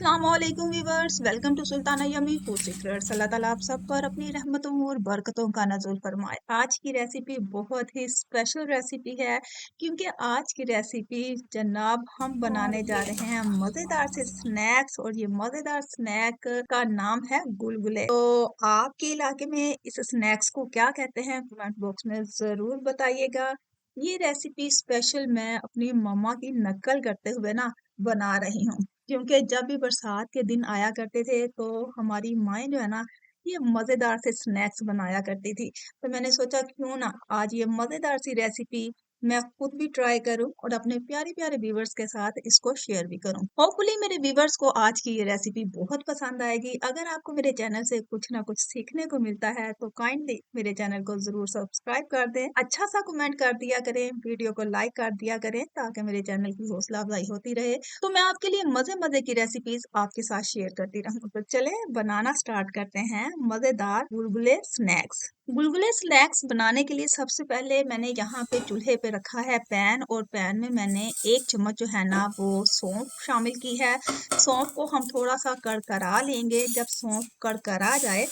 अस्सलामुअलैकुम viewers, welcome to Sultana yummy food secrets. Allah ताला आप सब पर अपनी रहमतों और बरकतों का नज़ुल फरमाए। आज की रेसिपी बहुत ही स्पेशल रेसिपी है, क्योंकि आज की रेसिपी जनाब हम बनाने जा रहे हैं मज़ेदार से स्नैक्स, और ये मज़ेदार स्नैक का नाम है गुलगुले। तो आपके इलाके में इस स्नैक्स को क्या कहते हैं, कमेंट बॉक्स में ज़रूर बताइएगा। ये रेसिपी स्पेशल मैं अपनी मम्मा की नकल करते हुए ना बना रही हूँ, क्योंकि जब भी बरसात के दिन आया करते थे तो हमारी माएँ जो है ना ये मज़ेदार से स्नैक्स बनाया करती थी। तो मैंने सोचा क्यों ना आज ये मज़ेदार सी रेसिपी मैं खुद भी ट्राई करूं और अपने प्यारे प्यारे व्यूवर्स के साथ इसको शेयर भी करूं। होपफुली मेरे व्यूवर्स को आज की ये रेसिपी बहुत पसंद आएगी। अगर आपको मेरे चैनल से कुछ ना कुछ सीखने को मिलता है तो काइंडली मेरे चैनल को जरूर सब्सक्राइब कर दें, अच्छा सा कमेंट कर दिया करें, वीडियो को लाइक कर दिया करें, ताकि मेरे चैनल की हौसला अफजाई होती रहे। तो मैं आपके लिए मजे मजे की रेसिपीज आपके साथ शेयर करती रहूं। तो चले बनाना स्टार्ट करते हैं मजेदार गुलगुले स्नैक्स। गुलगुले स्नैक्स बनाने के लिए सबसे पहले मैंने यहाँ पे चूल्हे पे रखा है पैन, और पैन में मैंने 1 चम्मच जो है ना वो सौंफ शामिल की है। सौंफ को हम थोड़ा सा कड़कड़ा लेंगे। जब सौंफ कड़कड़ा जाए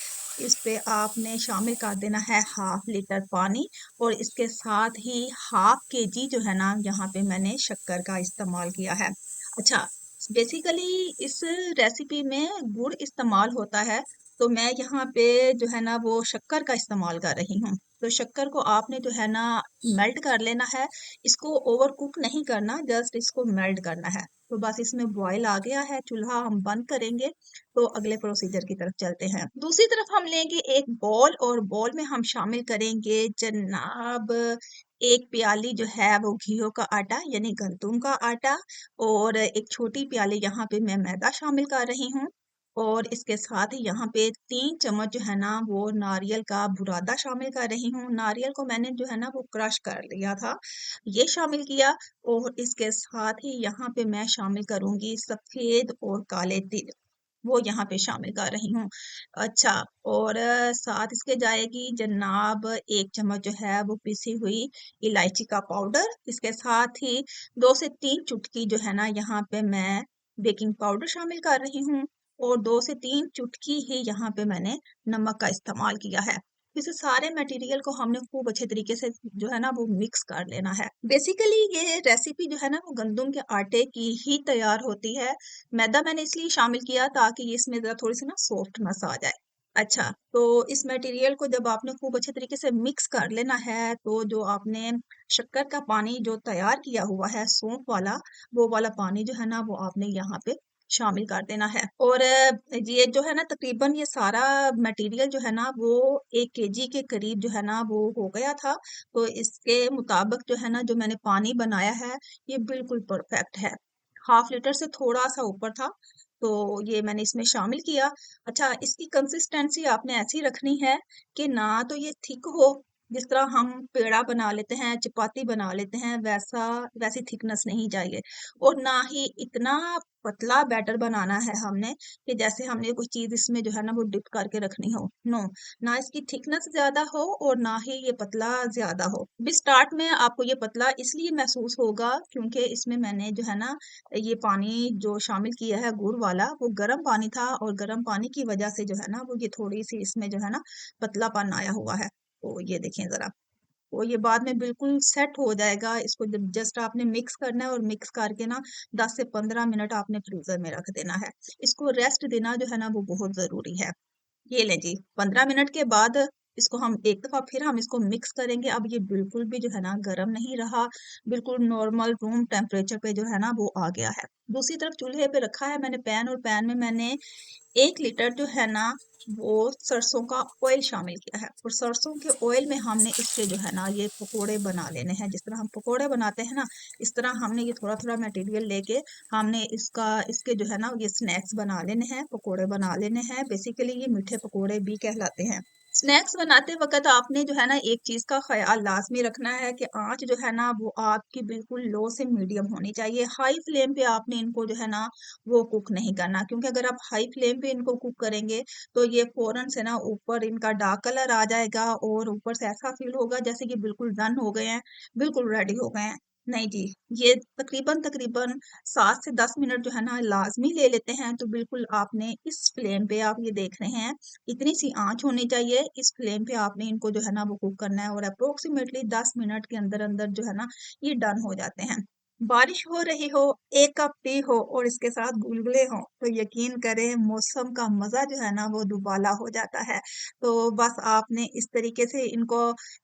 इस पे आपने शामिल कर देना है 1/2 लीटर पानी, और इसके साथ ही 1/2 kg जो है ना यहाँ पे मैंने शक्कर का इस्तेमाल किया है। अच्छा, बेसिकली इस रेसिपी में गुड़ इस्तेमाल होता है, तो मैं यहाँ पे जो है ना वो शक्कर का इस्तेमाल कर रही हूँ। तो शक्कर को आपने जो है ना मेल्ट कर लेना है। इसको ओवर कुक नहीं करना, जस्ट इसको मेल्ट करना है। तो बस इसमें बॉयल आ गया है, चूल्हा हम बंद करेंगे। तो अगले प्रोसीजर की तरफ चलते हैं। दूसरी तरफ हम लेंगे एक बॉल, और बॉल में हम शामिल करेंगे जनाब 1 प्याली जो है वो घियो का आटा यानी गंदुम का आटा, और एक छोटी प्याली यहाँ पे मैं मैदा शामिल कर रही हूँ। और इसके साथ ही यहाँ पे 3 चम्मच जो है ना वो नारियल का बुरादा शामिल कर रही हूँ। नारियल को मैंने जो है ना वो क्रश कर लिया था, ये शामिल किया। और इसके साथ ही यहाँ पे मैं शामिल करूंगी सफेद और काले तिल, वो यहाँ पे शामिल कर रही हूँ। अच्छा, और साथ इसके जाएगी जनाब 1 चम्मच जो है वो पिसी हुई इलायची का पाउडर। इसके साथ ही 2 से 3 चुटकी जो है ना यहाँ पे मैं बेकिंग पाउडर शामिल कर रही हूँ, और 2 से 3 चुटकी ही यहाँ पे मैंने नमक का इस्तेमाल किया है। इसे सारे मटेरियल को हमने खूब अच्छे तरीके से जो है ना वो मिक्स कर लेना है। बेसिकली ये रेसिपी जो है ना वो गंदुम के आटे की ही तैयार होती है। मैदा मैंने इसलिए शामिल किया ताकि ये इसमें जरा थोड़ी सी ना सॉफ्टनेस आ जाए। अच्छा, तो इस मटेरियल को जब आपने खूब अच्छे तरीके से मिक्स कर लेना है, तो जो आपने शक्कर का पानी जो तैयार किया हुआ है सौंफ वाला, वो वाला पानी जो है ना वो आपने यहाँ पे शामिल कर देना है। और ये जो है ना तकरीबन ये सारा मटेरियल जो है ना वो 1 kg के करीब जो है ना वो हो गया था। तो इसके मुताबिक जो है ना जो मैंने पानी बनाया है ये बिल्कुल परफेक्ट है। 1/2 लीटर से थोड़ा सा ऊपर था, तो ये मैंने इसमें शामिल किया। अच्छा, इसकी कंसिस्टेंसी आपने ऐसी रखनी है कि ना तो ये थिक हो, जिस तरह हम पेड़ा बना लेते हैं, चपाती बना लेते हैं, वैसी थिकनेस नहीं चाहिए। और ना ही इतना पतला बैटर बनाना है हमने कि जैसे हमने कोई चीज इसमें जो है ना वो डिप करके रखनी हो। नो, ना इसकी थिकनेस ज्यादा हो और ना ही ये पतला ज्यादा हो। भी स्टार्ट में आपको ये पतला इसलिए महसूस होगा क्योंकि इसमें मैंने जो है ना ये पानी जो शामिल किया है गुड़ वाला, वो गर्म पानी था, और गर्म पानी की वजह से जो है ना वो ये थोड़ी सी इसमें जो है ना पतलापन आया हुआ है। तो ये देखें जरा, वो ये बाद में बिल्कुल सेट हो जाएगा। इसको जब जस्ट आपने मिक्स करना है, और मिक्स करके ना 10 से 15 मिनट आपने फ्रीजर में रख देना है। इसको रेस्ट देना जो है ना वो बहुत जरूरी है। ये लें जी, 15 मिनट के बाद इसको हम एक दफा फिर हम इसको मिक्स करेंगे। अब ये बिल्कुल भी जो है ना गर्म नहीं रहा, बिल्कुल नॉर्मल रूम टेम्परेचर पे जो है ना वो आ गया है। दूसरी तरफ चूल्हे पे रखा है मैंने पैन, और पैन में मैंने 1 लीटर जो है ना वो सरसों का ऑयल शामिल किया है। और सरसों के ऑयल में हमने इसके जो है ना ये पकोड़े बना लेने हैं। जिस तरह हम पकोड़े बनाते हैं ना, इस तरह हमने ये थोड़ा थोड़ा मटेरियल लेके हमने इसके जो है ना ये स्नैक्स बना लेने हैं, पकोड़े बना लेने हैं। बेसिकली ये मीठे पकोड़े भी कहलाते हैं। स्नैक्स बनाते वक्त आपने जो है ना एक चीज का ख्याल लाजमी रखना है कि आंच जो है ना वो आपकी बिल्कुल लो से मीडियम होनी चाहिए। हाई फ्लेम पे आपने इनको जो है ना वो कुक नहीं करना, क्योंकि अगर आप हाई फ्लेम पे इनको कुक करेंगे तो ये फौरन से ना ऊपर इनका डार्क कलर आ जाएगा, और ऊपर से ऐसा फील होगा जैसे कि बिल्कुल डन हो गए हैं, बिल्कुल रेडी हो गए हैं। नहीं जी, ये तकरीबन 7 से 10 मिनट जो है ना लाज़मी ले लेते हैं। तो बिल्कुल आपने इस फ्लेम पे आप ये देख रहे हैं, इतनी सी आँच होनी चाहिए। इस फ्लेम पे आपने इनको जो है ना वो कुक करना है और अप्रोक्सिमेटली 10 मिनट के अंदर-अंदर जो है ना ये डन हो जाते हैं। बारिश हो रही हो, 1 कप टी हो और इसके साथ गुलगुले हों, तो यकीन करें मौसम का मज़ा जो है ना वो दुबाला हो जाता है। तो बस आपने इस तरीके से इनको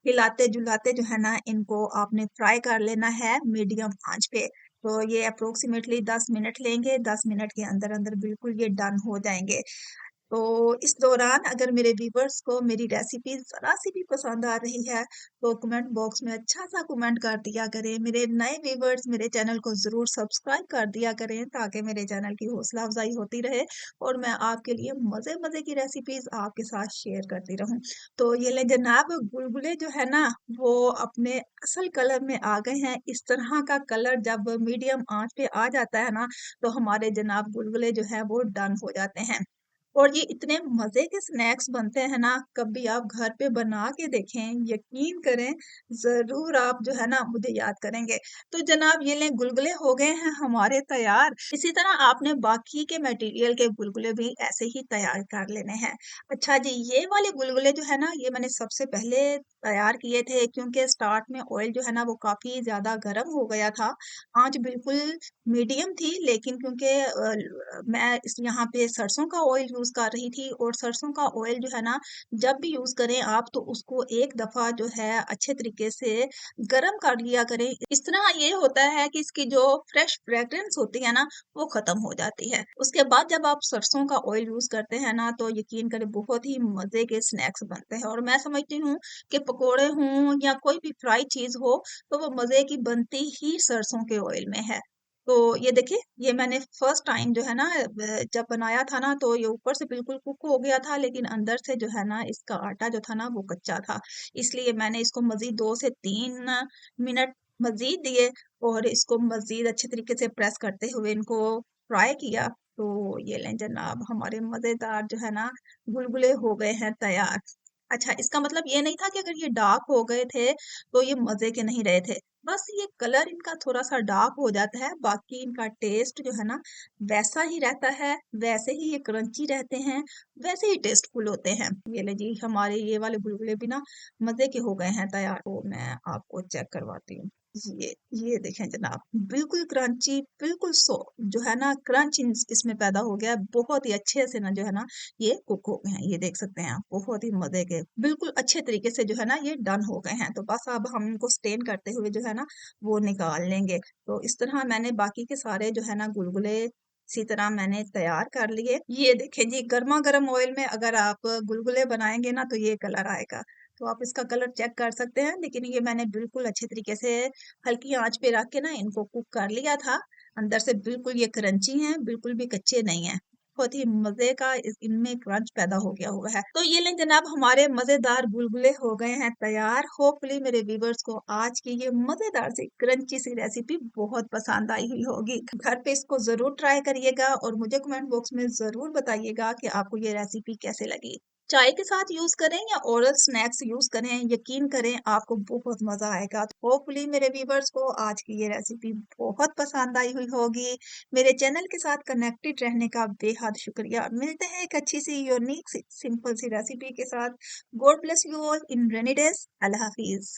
हिलाते-जुलाते जो है ना इनको आपने फ्राई कर लेना है मीडियम आंच पे। तो ये अप्रोक्सीमेटली 10 मिनट लेंगे, 10 मिनट के अंदर-अंदर बिल्कुल ये डन हो जाएँगे। तो इस दौरान अगर मेरे व्यूअर्स को मेरी रेसिपी ज़रा-सी भी पसंद आ रही है, तो कमेंट बॉक्स में अच्छा-सा कमेंट कर दिया करें। मेरे नए व्यूअर्स मेरे चैनल को ज़रूर सब्सक्राइब कर दिया करें ताकि मेरे चैनल की हौसला अफ़ज़ाई होती रहे और मैं आपके लिए मज़े-मज़े की रेसिपीज़ आपके साथ शेयर करती रहूँ। तो ये लें जनाब गुलगुले जो है ना, वो अपने असल कलर में आ गए हैं। इस तरह का कलर जब मीडियम आँच पे आ जाता है ना, तो हमारे जनाब गुलगुले जो हैं वो डन हो जाते हैं। और ये इतने मज़े के स्नैक्स बनते हैं ना, कभी आप घर पे बना के देखें, यकीन करें, ज़रूर आप जो है ना मुझे याद करेंगे। तो जनाब ये लें गुलगुले हो गए हैं हमारे तैयार। इसी तरह आपने बाकी के मटेरियल के गुलगुले भी ऐसे ही तैयार कर लेने हैं। अच्छा जी, ये वाले गुलगुले जो है ना, ये मैंने सबसे पहले तैयार किए थे क्योंकि स्टार्ट में ऑयल जो है ना वो काफ़ी ज़्यादा गर्म हो गया था। आँच बिल्कुल मीडियम थी लेकिन क्योंकि मैं इस यहाँ पे सरसों का ऑयल यूज़ कर रही थी और सरसों का ऑयल जो है ना जब भी यूज़ करें आप तो उसको एक दफ़ा जो है अच्छे तरीके से गरम कर लिया करें। इस तरह ये होता है कि इसकी जो फ्रेश फ्रेग्रेंस होती है ना वो ख़त्म हो जाती है। उसके बाद जब आप सरसों का ऑयल यूज़ करते हैं ना तो यकीन करें बहुत ही मज़े के स्नैक्स बनते हैं और मैं समझती हूँ कि पकोड़े हों या कोई भी फ्राई चीज़ हो तो वो मज़े की बनती ही सरसों के ऑयल में है। तो ये देखिए, ये मैंने फर्स्ट टाइम जो है ना जब बनाया था ना तो ये ऊपर से बिल्कुल कुक हो गया था लेकिन अंदर से जो है ना इसका आटा जो था ना वो कच्चा था। इसलिए मैंने इसको मज़ीद 2 से 3 मिनट मज़ीद दिए और इसको मज़ीद अच्छे तरीके से प्रेस करते हुए इनको फ्राई किया। तो ये लें जनाब हमारे मज़ेदार जो है ना गुलगुले हो गए हैं तैयार। अच्छा इसका मतलब ये नहीं था कि अगर ये डार्क हो गए थे तो ये मज़े के नहीं रहे थे। बस ये कलर इनका थोड़ा-सा डार्क हो जाता है, बाकी इनका टेस्ट जो है ना वैसा ही रहता है, वैसे ही ये क्रंची रहते हैं, वैसे ही टेस्टफुल होते हैं। ये ले जी हमारे ये वाले गुलगुले भी ना मज़े के हो गए हैं तैयार। तो मैं आपको चेक करवाती हूँ। ये देखें जनाब, बिल्कुल क्रंची, बिल्कुल जो है ना क्रंच इसमें पैदा हो गया है। बहुत ही अच्छे से ना जो है ना ये कुक हो गए हैं। ये देख सकते हैं आप, बहुत ही मज़े के, बिल्कुल अच्छे तरीके से जो है ना ये डन हो गए हैं। तो बस अब हम इनको स्टेन करते हुए जो है ना वो निकाल लेंगे। तो इस तरह मैंने बाकी के सारे जो है ना गुलगुले इसी तरह मैंने तैयार कर लिए। ये देखें जी गरमा-गरम ऑयल में अगर आप गुलगुले बनाएँगे ना तो ये कलर आएगा। तो आप इसका कलर चेक कर सकते हैं। लेकिन ये मैंने बिल्कुल अच्छे तरीके से हल्की आँच पे रख के ना इनको कुक कर लिया था। अंदर से बिल्कुल ये क्रंची हैं, बिल्कुल भी कच्चे नहीं हैं। बहुत ही मज़े का इनमें क्रंच पैदा हो गया हुआ है। तो ये लें जनाब हमारे मज़ेदार बुलबुले हो गए हैं तैयार। होपफुली मेरे व्यूअर्स को आज की ये मज़ेदार सी क्रंची सी रेसिपी बहुत पसंद आई हुई होगी। घर पे इसको ज़रूर ट्राई करिएगा और मुझे कमेंट बॉक्स में ज़रूर बताइएगा कि आपको ये रेसिपी कैसे लगी। चाय के साथ यूज़ करें या ओरल स्नैक्स यूज़ करें, यकीन करें आपको बहुत मज़ा आएगा। तो होपफुली मेरे व्यूअर्स को आज की ये रेसिपी बहुत पसंद आई हुई होगी। मेरे चैनल के साथ कनेक्टेड रहने का बेहद शुक्रिया। मिलते हैं एक अच्छी सी यूनिक सी सिंपल सी रेसिपी के साथ। God bless you all in rainy days. Allah हाफिज़।